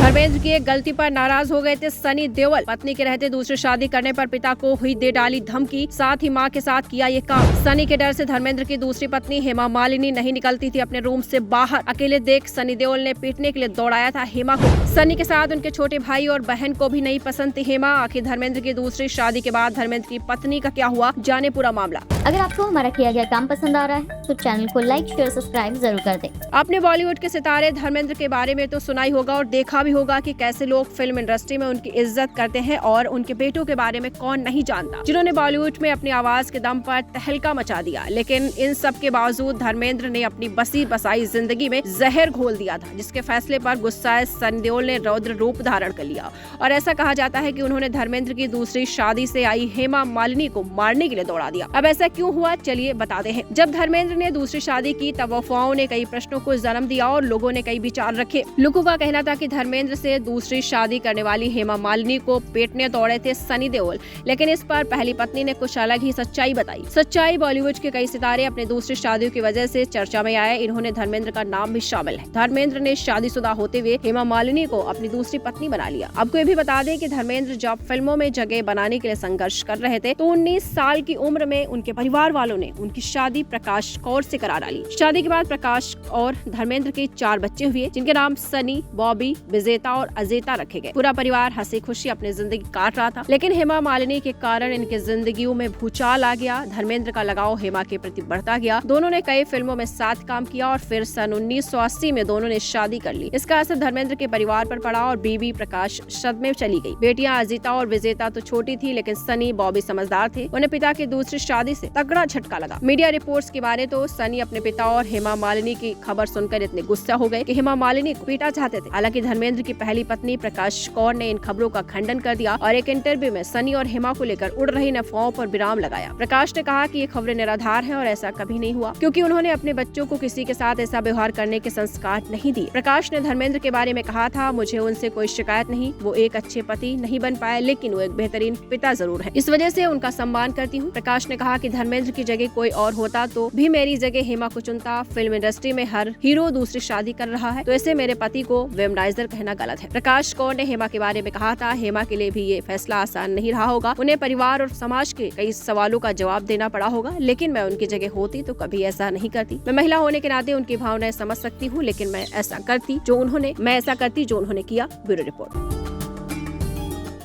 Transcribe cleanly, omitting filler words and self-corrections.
धर्मेंद्र की एक गलती पर नाराज हो गए थे सनी देओल। पत्नी के रहते दूसरी शादी करने पर पिता को हुई दे डाली धमकी, साथ ही मां के साथ किया ये काम। सनी के डर से धर्मेंद्र की दूसरी पत्नी हेमा मालिनी नहीं निकलती थी अपने रूम से बाहर। अकेले देख सनी देओल ने पीटने के लिए दौड़ाया था हेमा को। सनी के साथ उनके छोटे भाई और बहन को भी नहीं पसंद थी हेमा। आखिर धर्मेंद्र की दूसरी शादी के बाद धर्मेंद्र की पत्नी का क्या हुआ, जाने पूरा मामला। अगर आपको हमारा किया गया काम पसंद आ रहा है तो चैनल को लाइक शेयर सब्सक्राइब जरूर कर दें। आपने बॉलीवुड के सितारे धर्मेंद्र के बारे में तो सुना ही होगा और देखा भी होगा कि कैसे लोग फिल्म इंडस्ट्री में उनकी इज्जत करते हैं और उनके बेटों के बारे में कौन नहीं जानता, जिन्होंने बॉलीवुड में अपनी आवाज के दम पर तहलका मचा दिया। लेकिन इन सब के बावजूद धर्मेंद्र ने अपनी बसी बसाई जिंदगी में जहर घोल दिया था, जिसके फैसले पर गुस्साए सनी देओल ने रौद्र रूप धारण कर लिया। और ऐसा कहा जाता है कि उन्होंने धर्मेंद्र की दूसरी शादी से आई हेमा मालिनी को मारने के लिए दौड़ा दिया। अब ऐसा क्यों हुआ, चलिए बताते हैं। जब धर्मेंद्र ने दूसरी शादी की तब अफवाहों ने कई प्रश्नों को जन्म दिया और लोगों ने कई विचार रखे। लोगों का कहना था कि धर्मेंद्र से दूसरी शादी करने वाली हेमा मालिनी को पेटने दौड़े थे सनी देओल, लेकिन इस पर पहली पत्नी ने कुछ अलग ही सच्चाई बताई। सच्चाई, बॉलीवुड के कई सितारे अपने दूसरी शादियों की वजह से चर्चा में आए। इन्होंने धर्मेंद्र का नाम भी शामिल है। धर्मेंद्र ने शादीशुदा होते हुए हेमा मालिनी को अपनी दूसरी पत्नी बना लिया। आपको ये भी बता दें कि धर्मेंद्र जब फिल्मों में जगह बनाने के लिए संघर्ष कर रहे थे तो 19 साल की उम्र में उनके परिवार वालों ने उनकी शादी प्रकाश कौर से करा डाली। शादी के बाद प्रकाश और धर्मेंद्र के 4 बच्चे हुए, जिनके नाम सनी, बॉबी, विजेता और अजेता रखे गए। पूरा परिवार हंसी खुशी अपनी जिंदगी काट रहा था, लेकिन हेमा मालिनी के कारण इनकी जिंदगियों में भूचाल आ गया। धर्मेंद्र का लगाव हेमा के प्रति बढ़ता गया। दोनों ने कई फिल्मों में साथ काम किया और फिर सन 1980 में दोनों ने शादी कर ली। इसका असर धर्मेंद्र के परिवार पर पड़ा और बीवी प्रकाश सदमे में चली गई। बेटियां अजिता और विजेता तो छोटी थी, लेकिन सनी, बॉबी समझदार थे। उन्हें पिता की दूसरी शादी से तगड़ा झटका लगा। मीडिया रिपोर्ट्स के बारे तो सनी अपने पिता और हेमा मालिनी की खबर सुनकर इतने गुस्सा हो गए कि हेमा मालिनी को पीटा चाहते थे। हालांकि धर्मेंद्र की पहली पत्नी प्रकाश कौर ने इन खबरों का खंडन कर दिया और एक इंटरव्यू में सनी और हेमा को लेकर उड़ रही अफवाहों पर विराम लगाया। प्रकाश ने कहा कि ये खबरें निराधार हैं और ऐसा कभी नहीं हुआ, क्योंकि उन्होंने अपने बच्चों को किसी के साथ ऐसा व्यवहार करने के संस्कार नहीं दिए। प्रकाश ने धर्मेंद्र के बारे में कहा था, मुझे उनसे कोई शिकायत नहीं, वो एक अच्छे पति नहीं बन पाए, लेकिन वो एक बेहतरीन पिता जरूर है, इस वजह से उनका सम्मान करती हूँ। प्रकाश ने कहा कि धर्मेंद्र की जगह कोई और होता तो भी मेरी जगह हेमा को चुनता। फिल्म इंडस्ट्री में हर हीरो दूसरी शादी कर रहा है, तो ऐसे मेरे पति को वेमनाइजर कहना गलत है। प्रकाश कौर ने हेमा के बारे में कहा था, हेमा के लिए भी ये फैसला आसान नहीं रहा होगा। उन्हें परिवार और समाज के कई सवालों का जवाब देना पड़ा होगा, लेकिन मैं उनकी जगह होती तो कभी ऐसा नहीं करती। मैं महिला होने के नाते उनकी भावनाएं समझ सकती हूँ, लेकिन मैं ऐसा करती जो उन्होंने किया। Bureau report.